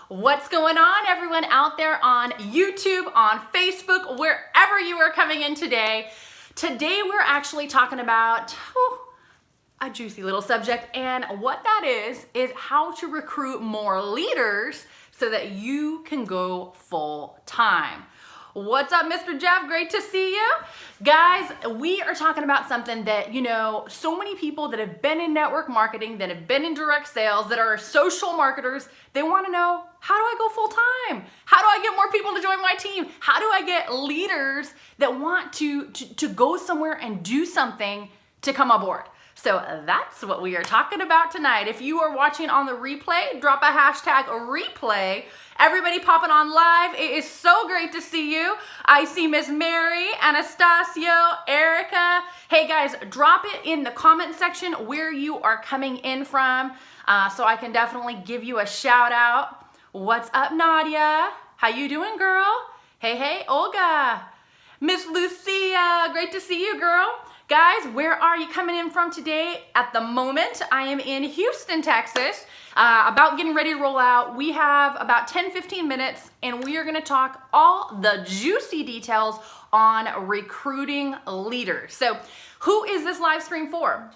What's going on, everyone out there on YouTube, on Facebook, wherever you are coming in today? Today we're actually talking about a juicy little subject, and what that is how to recruit more leaders so that you can go full time. What's up, Mr. Jeff? Great to see you. Guys, we are talking about something that, so many people that have been in network marketing, that have been in direct sales, that are social marketers, they want to know, how do I go full time? How do I get more people to join my team? How do I get leaders that want to go somewhere and do something to come aboard? So that's what we are talking about tonight. If you are watching on the replay, drop a hashtag replay. Everybody popping on live. It is so great to see you. I see Miss Mary, Anastasio, Erica. Hey guys, drop it in the comment section where you are coming in from, so I can definitely give you a shout out. What's up, Nadia? How you doing, girl? Hey, Olga. Miss Lucia, great to see you, girl. Guys, where are you coming in from today? At the moment, I am in Houston, Texas, about getting ready to roll out. We have about 10-15 minutes, and we are going to talk all the juicy details on recruiting leaders. So who is this live stream for?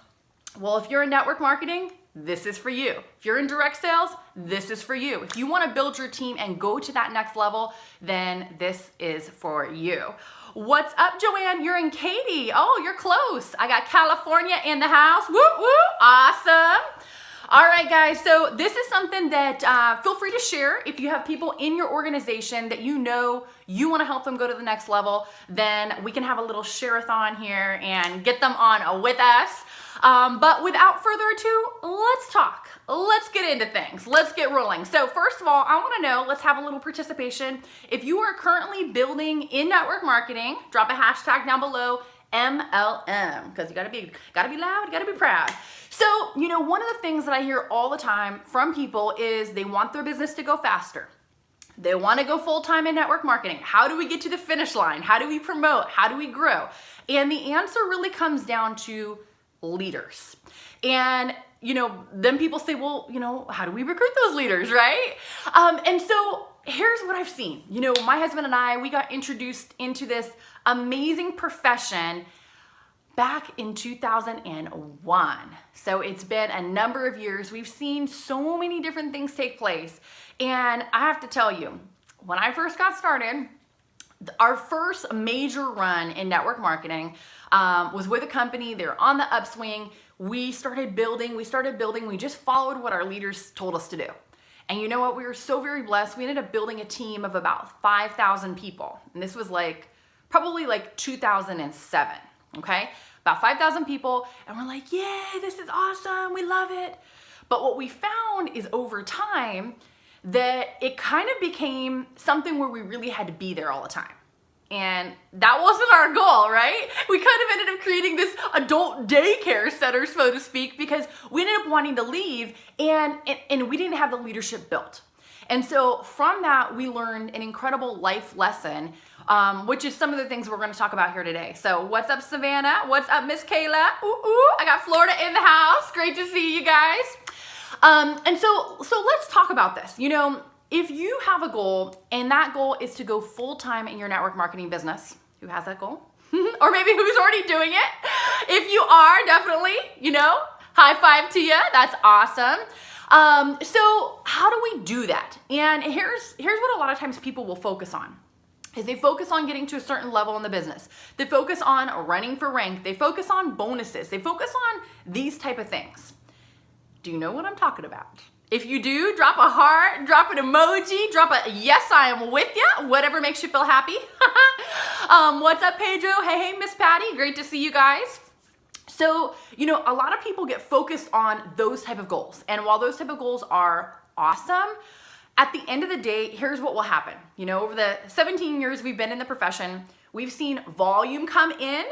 Well, if you're in network marketing, this is for you. If you're in direct sales, this is for you. If you want to build your team and go to that next level, then this is for you. What's up, Joanne? You're in Katy. Oh, you're close. I got California in the house. Woo, woo. Awesome. All right, guys. So this is something that feel free to share. If you have people in your organization that you want to help them go to the next level, then we can have a little share-a-thon here and get them on with us. But without further ado, let's talk. Let's get into things. Let's get rolling. So first of all, I want to know, let's have a little participation. If you are currently building in network marketing, drop a hashtag down below, MLM, because you gotta be loud, you gotta be proud. So, one of the things that I hear all the time from people is they want their business to go faster. They want to go full-time in network marketing. How do we get to the finish line? How do we promote? How do we grow? And the answer really comes down to leaders. And then people say, well, how do we recruit those leaders, right? And so here's what I've seen. My husband and I, we got introduced into this amazing profession back in 2001. So it's been a number of years. We've seen so many different things take place. And I have to tell you, when I first got started, our first major run in network marketing was with a company. They're on the upswing. We started building. We just followed what our leaders told us to do. And you know what? We were so very blessed. We ended up building a team of about 5,000 people. And this was probably 2007, okay? About 5,000 people. And we're like, yay, this is awesome. We love it. But what we found is over time that it kind of became something where we really had to be there all the time. And that wasn't our goal, right? We kind of ended up creating this adult daycare center, so to speak, because we ended up wanting to leave and we didn't have the leadership built. And so from that, we learned an incredible life lesson, which is some of the things we're going to talk about here today. So what's up, Savannah? What's up, Miss Kayla? Ooh, I got Florida in the house. Great to see you guys. And so let's talk about this. If you have a goal and that goal is to go full-time in your network marketing business, who has that goal? Or maybe who's already doing it? If you are, definitely, high five to you. That's awesome. So how do we do that? And here's what a lot of times people will focus on. Is they focus on getting to a certain level in the business. They focus on running for rank. They focus on bonuses. They focus on these type of things. Do you know what I'm talking about? If you do, drop a heart, drop an emoji, drop a yes, I am with you, whatever makes you feel happy. What's up, Pedro? Hey, Miss Patty, great to see you guys. So, a lot of people get focused on those type of goals. And while those type of goals are awesome, at the end of the day, here's what will happen. Over the 17 years we've been in the profession, we've seen volume come in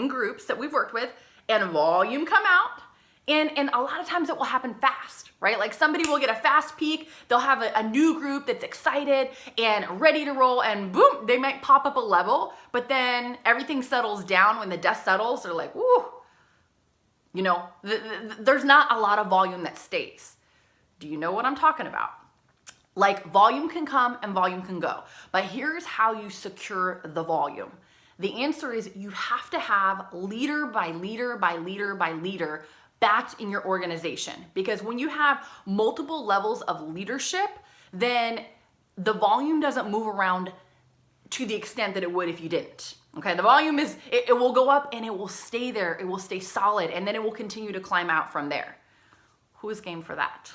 groups that we've worked with, and volume come out. And a lot of times it will happen fast, right? Like somebody will get a fast peak, they'll have a new group that's excited and ready to roll, and boom, they might pop up a level, but then everything settles down. When the dust settles, they're like, woo, there's not a lot of volume that stays. Do you know what I'm talking about? Like volume can come and volume can go, but here's how you secure the volume. The answer is you have to have leader by leader by leader by leader backed in your organization, because when you have multiple levels of leadership, then the volume doesn't move around to the extent that it would if you didn't. Okay, the volume is, it will go up and it will stay there, it will stay solid, and then it will continue to climb out from there. Who is game for that?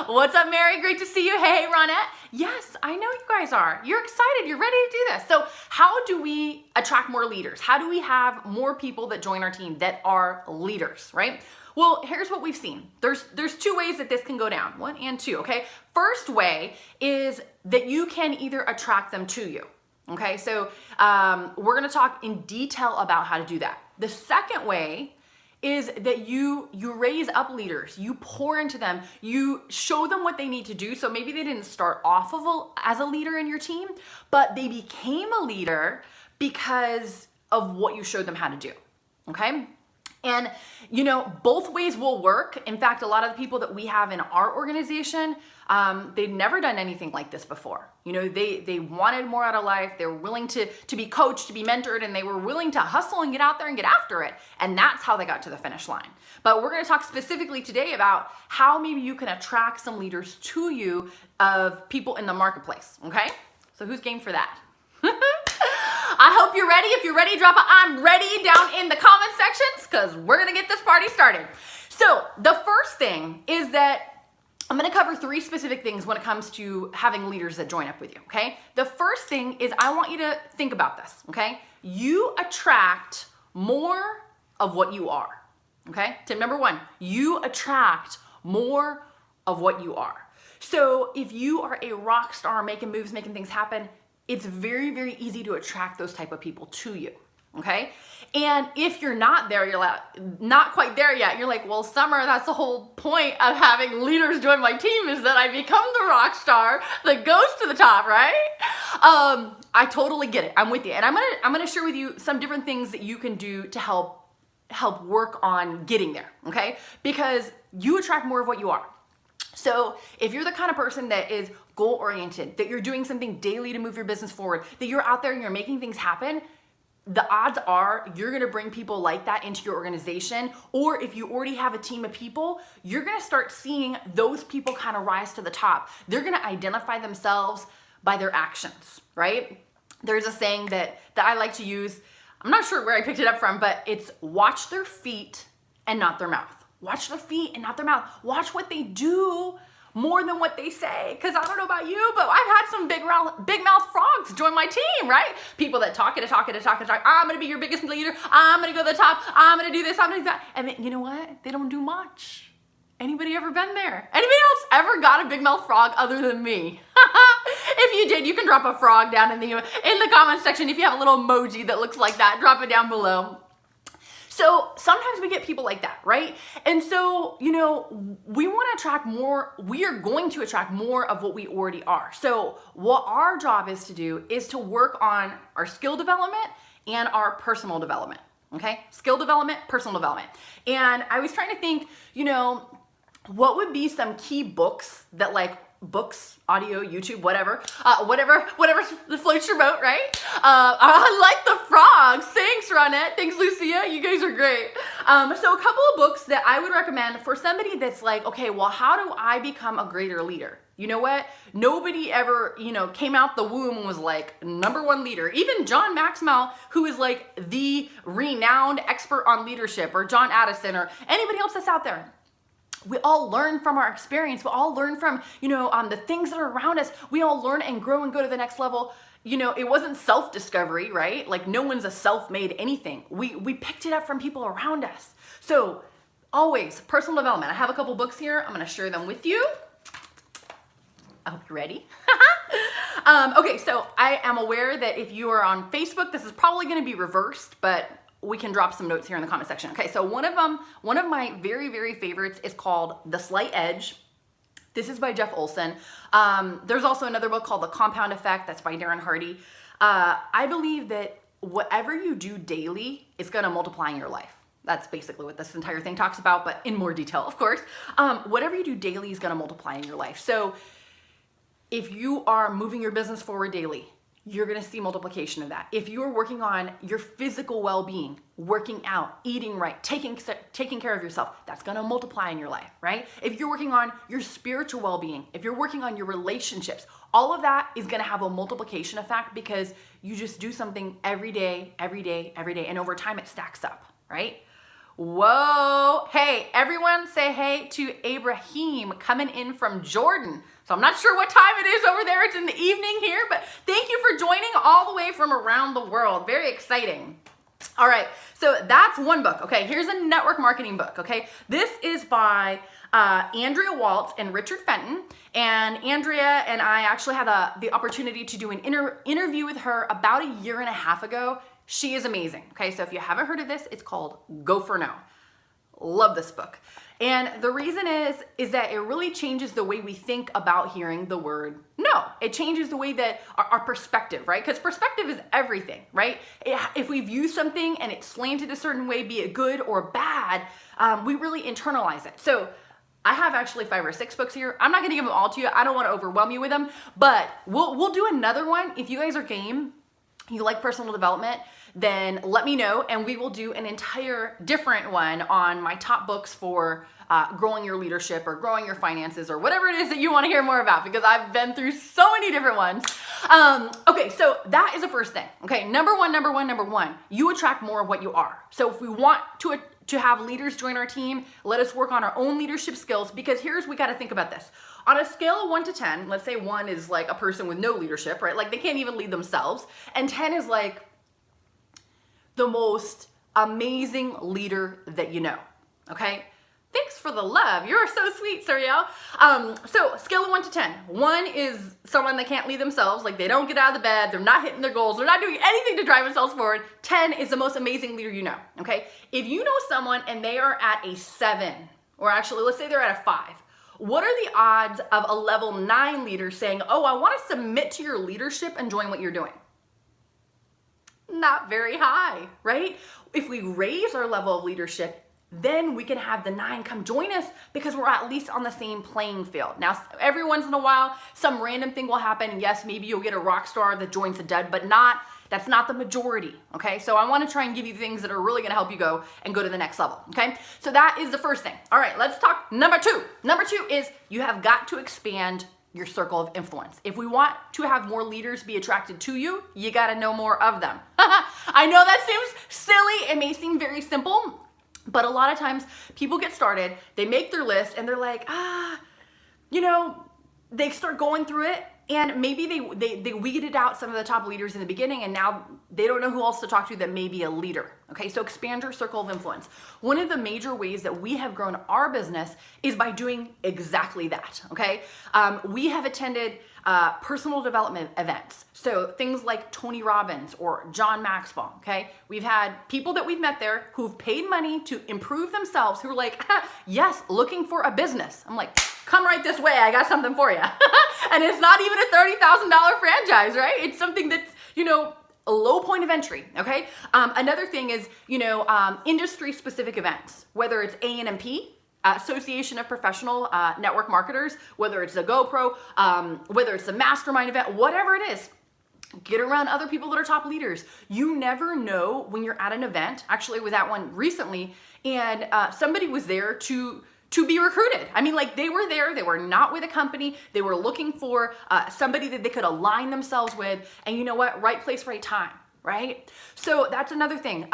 What's up, Mary? Great to see you. Hey, Ronette. Yes, I know you guys are. You're excited. You're ready to do this. So how do we attract more leaders? How do we have more people that join our team that are leaders, right? Well, here's what we've seen. There's two ways that this can go down. One and two, okay? First way is that you can either attract them to you, okay? So we're gonna talk in detail about how to do that. The second way is that you raise up leaders, you pour into them, you show them what they need to do. So maybe they didn't start off as a leader in your team, but they became a leader because of what you showed them how to do, okay? And both ways will work. In fact, a lot of the people that we have in our organization, they've never done anything like this before. They wanted more out of life. They were willing to be coached, to be mentored, and they were willing to hustle and get out there and get after it. And that's how they got to the finish line. But we're going to talk specifically today about how maybe you can attract some leaders to you of people in the marketplace. Okay? So who's game for that? I hope you're ready. If you're ready, drop a "I'm ready" down in the comment sections, because we're going to get this party started. So the first thing is that I'm going to cover 3 specific things when it comes to having leaders that join up with you, okay? The first thing is I want you to think about this, okay? You attract more of what you are, okay? Tip number 1, you attract more of what you are. So if you are a rock star making moves, making things happen, it's very, very easy to attract those type of people to you, okay? And if you're not there, you're like, not quite there yet, you're like, well, Summer, that's the whole point of having leaders join my team, is that I become the rock star that goes to the top, right? I totally get it. I'm with you. And I'm gonna share with you some different things that you can do to help work on getting there, okay? Because you attract more of what you are. So if you're the kind of person that is goal-oriented, that you're doing something daily to move your business forward, that you're out there and you're making things happen, the odds are you're going to bring people like that into your organization. Or if you already have a team of people, you're going to start seeing those people kind of rise to the top. They're going to identify themselves by their actions, right? There's a saying that I like to use. I'm not sure where I picked it up from, but it's watch their feet and not their mouth. Watch their feet and not their mouth. Watch what they do more than what they say. Because I don't know about you, but I've had some big mouth frogs join my team, right? People that talk. I'm going to be your biggest leader. I'm going to go to the top. I'm going to do this. I'm going to do that. And then, you know what? They don't do much. Anybody ever been there? Anybody else ever got a big mouth frog other than me? If you did, you can drop a frog down in the comment section. If you have a little emoji that looks like that, drop it down below. So sometimes we get people like that, right? And so, we want to attract more. We are going to attract more of what we already are. So what our job is to do is to work on our skill development and our personal development, okay? Skill development, personal development. And I was trying to think, what would be some key books that books, audio, YouTube, whatever floats your boat, right? I like the frogs. Thanks, Ronette. Thanks, Lucia. You guys are great. So a couple of books that I would recommend for somebody that's like, okay, well, how do I become a greater leader? You know what? Nobody ever, came out the womb and was like #1 leader. Even John Maxwell, who is like the renowned expert on leadership, or John Addison, or anybody else that's out there. We all learn from our experience. We all learn from, the things that are around us. We all learn and grow and go to the next level. It wasn't self-discovery, right? Like no one's a self-made anything. We picked it up from people around us. So always personal development. I have a couple books here. I'm going to share them with you. I hope you're ready. Okay, so I am aware that if you are on Facebook, this is probably going to be reversed, but we can drop some notes here in the comment section. Okay, so one of my very, very favorites is called The Slight Edge. This is by Jeff Olson. There's also another book called The Compound Effect. That's by Darren Hardy. I believe that whatever you do daily is going to multiply in your life. That's basically what this entire thing talks about, but in more detail, of course. Whatever you do daily is going to multiply in your life. So if you are moving your business forward daily, you're going to see multiplication of that. If you're working on your physical well-being, working out, eating right, taking care of yourself, that's going to multiply in your life, right? If you're working on your spiritual well-being, if you're working on your relationships, all of that is going to have a multiplication effect because you just do something every day, and over time it stacks up, right? Whoa. Hey, everyone say hey to Abraham coming in from Jordan. So I'm not sure what time it is over there. It's in the evening here, but thank you for joining all the way from around the world. Very exciting. All right, so that's one book. Okay, here's a network marketing book. Okay, this is by Andrea Waltz and Richard Fenton. And Andrea and I actually had the opportunity to do an interview with her about a year and a half ago. She is amazing. Okay, so if you haven't heard of this, it's called Go For No. Love this book. And the reason is that it really changes the way we think about hearing the word no. It changes the way that our perspective, right? Because perspective is everything, right? If we view something and it's slanted a certain way, be it good or bad, we really internalize it. So I have actually 5 or 6 books here. I'm not gonna give them all to you. I don't wanna overwhelm you with them, but we'll do another one. If you guys are game, you like personal development, then let me know and we will do an entire different one on my top books for growing your leadership or growing your finances or whatever it is that you want to hear more about, because I've been through so many different ones. Okay, so that is the first thing. Okay, number one, you attract more of what you are. So if we want to have leaders join our team, let us work on our own leadership skills, because we got to think about this. On a scale of 1 to 10, let's say 1 is like a person with no leadership, right? Like they can't even lead themselves. And 10 is like the most amazing leader that you know, okay? Thanks for the love. You're so sweet, Suriel. So scale of 1 to 10. 1 is someone that can't lead themselves, like they don't get out of the bed, they're not hitting their goals, they're not doing anything to drive themselves forward. 10 is the most amazing leader you know, okay? If you know someone and they are at a 7, or actually let's say they're at a 5, what are the odds of a level 9 leader saying, oh, I want to submit to your leadership and join what you're doing? Not very high, right? If we raise our level of leadership, then we can have the 9 come join us because we're at least on the same playing field. Now, every once in a while, some random thing will happen. Yes, maybe you'll get a rock star that joins the dead, but that's not the majority, okay? So I wanna try and give you things that are really gonna help you go to the next level, okay? So that is the first thing. All right, let's talk number 2. Number 2 is you have got to expand your circle of influence. If we want to have more leaders be attracted to you, you gotta know more of them. I know that seems silly, it may seem very simple, but a lot of times people get started, they make their list and they're like, they start going through it and maybe they weeded out some of the top leaders in the beginning and now they don't know who else to talk to that may be a leader. Okay, so expand your circle of influence. One of the major ways that we have grown our business is by doing exactly that, okay? We have attended personal development events. So things like Tony Robbins or John Maxwell, okay? We've had people that we've met there who've paid money to improve themselves who are like, yes, looking for a business. I'm like, come right this way, I got something for you. And it's not even a $30,000 franchise, right? It's something that's, a low point of entry, okay? Another thing is, industry-specific events, whether it's A&MP, Association of Professional Network Marketers, whether it's a GoPro, whether it's a mastermind event, whatever it is, get around other people that are top leaders. You never know when you're at an event. Actually, I was at one recently, and somebody was there to be recruited. I mean, like they were there, they were not with a company, they were looking for somebody that they could align themselves with, and you know what? Right place, right time, right? So that's another thing.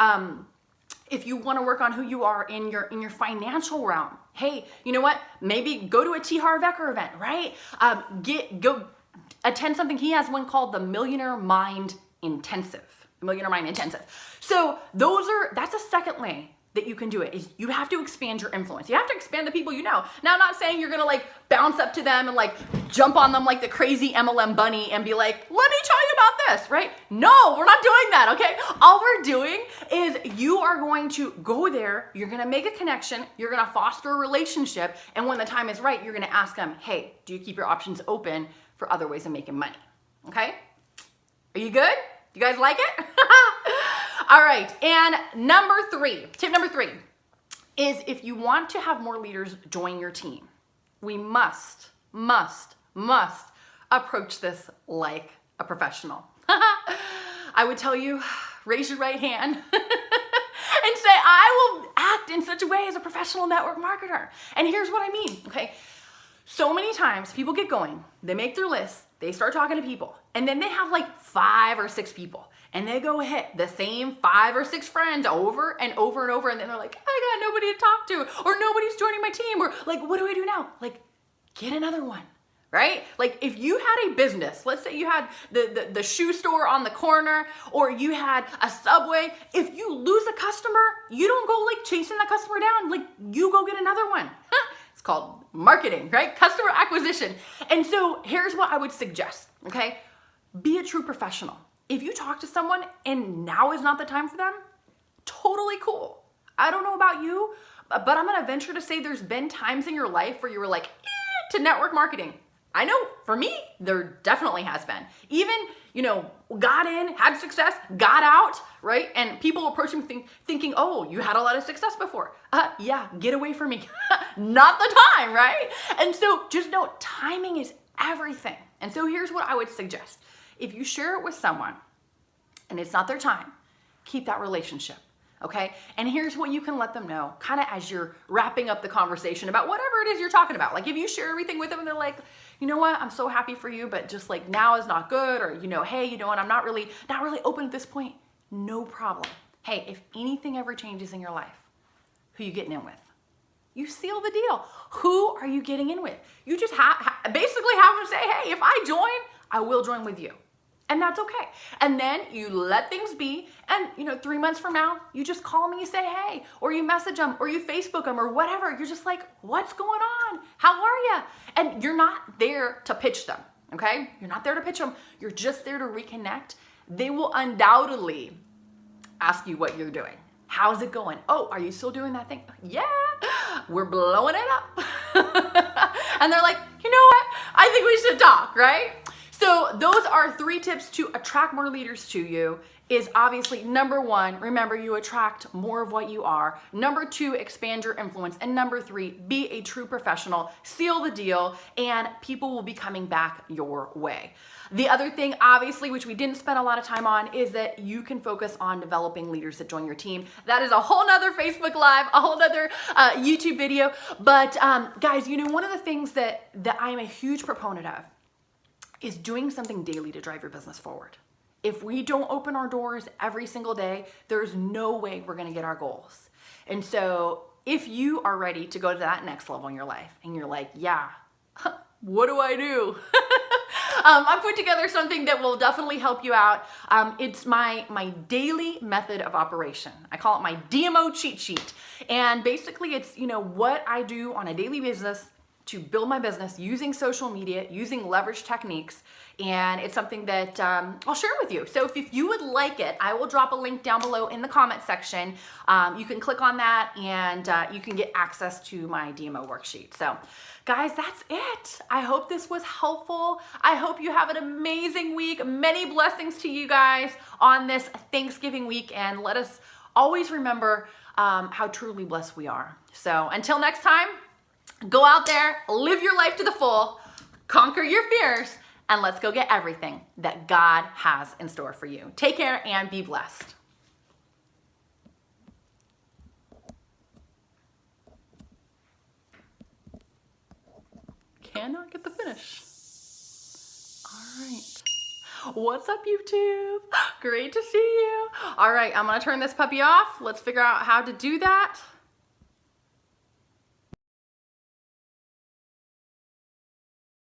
If you want to work on who you are in your financial realm, hey, you know what? Maybe go to a T. Harv Eker event, right? Go attend something. He has one called the Millionaire Mind Intensive. So that's a second way that you can do it, is you have to expand your influence. You have to expand the people you know. Now, I'm not saying you're gonna like bounce up to them and like jump on them like the crazy MLM bunny and be like, let me tell you about this, right? No, we're not doing that, okay? All we're doing is you are going to go there, you're gonna make a connection, you're gonna foster a relationship, and when the time is right, you're gonna ask them, hey, do you keep your options open for other ways of making money, okay? Are you good? You guys like it? All right, and tip number three is if you want to have more leaders join your team, we must approach this like a professional. I would tell you, raise your right hand and say, I will act in such a way as a professional network marketer. And here's what I mean, okay? So many times people get going, they make their list, they start talking to people, and then they have like 5 or 6 people, and they go hit the same 5 or 6 friends over and over and over, and then they're like, I got nobody to talk to, or nobody's joining my team, or like, what do I do now? Like, get another one, right? Like if you had a business, let's say you had the shoe store on the corner, or you had a Subway, if you lose a customer, you don't go like chasing that customer down, like you go get another one. It's called marketing, right? Customer acquisition. And so here's what I would suggest, okay? Be a true professional. If you talk to someone and now is not the time for them, totally cool. I don't know about you, but I'm gonna venture to say there's been times in your life where you were like, to network marketing. I know for me, there definitely has been. Even, got in, had success, got out, right? And people approach me thinking, oh, you had a lot of success before. Yeah, get away from me. Not the time, right? And so just know timing is everything. And so here's what I would suggest. If you share it with someone and it's not their time, keep that relationship. Okay? And here's what you can let them know kind of as you're wrapping up the conversation about whatever it is you're talking about. Like if you share everything with them and they're like, you know what, I'm so happy for you, but just like now is not good, or hey, and I'm not really open at this point. No problem. Hey, if anything ever changes in your life, who you getting in with? You seal the deal. Who are you getting in with? You just basically have them say, hey, if I join, I will join with you. And that's okay. And then you let things be. And 3 months from now, you just call them and you say, hey, or you message them, or you Facebook them, or whatever. You're just like, what's going on? How are you? And you're not there to pitch them, okay? You're not there to pitch them. You're just there to reconnect. They will undoubtedly ask you what you're doing. How's it going? Oh, are you still doing that thing? Yeah, we're blowing it up. And they're like, you know what? I think we should talk, right? So those are 3 tips to attract more leaders to you. Is obviously number 1, remember you attract more of what you are. Number 2, expand your influence. And number 3, be a true professional, seal the deal, and people will be coming back your way. The other thing, obviously, which we didn't spend a lot of time on, is that you can focus on developing leaders that join your team. That is a whole nother Facebook Live, a whole nother YouTube video. But guys, one of the things that I'm a huge proponent of is doing something daily to drive your business forward. If we don't open our doors every single day, there's no way we're gonna get our goals. And so if you are ready to go to that next level in your life and you're like, yeah, what do I do? I put together something that will definitely help you out. It's my daily method of operation. I call it my DMO cheat sheet. And basically it's, what I do on a daily basis to build my business using social media, using leverage techniques, and it's something that I'll share with you. So if you would like it, I will drop a link down below in the comment section. You can click on that and you can get access to my DMO worksheet. So guys, that's it. I hope this was helpful. I hope you have an amazing week. Many blessings to you guys on this Thanksgiving week, and let us always remember how truly blessed we are. So until next time, go out there, live your life to the full, conquer your fears, and let's go get everything that God has in store for you. Take care and be blessed. Cannot get the finish. All right. What's up, YouTube? Great to see you. All right, I'm gonna turn this puppy off. Let's figure out how to do that.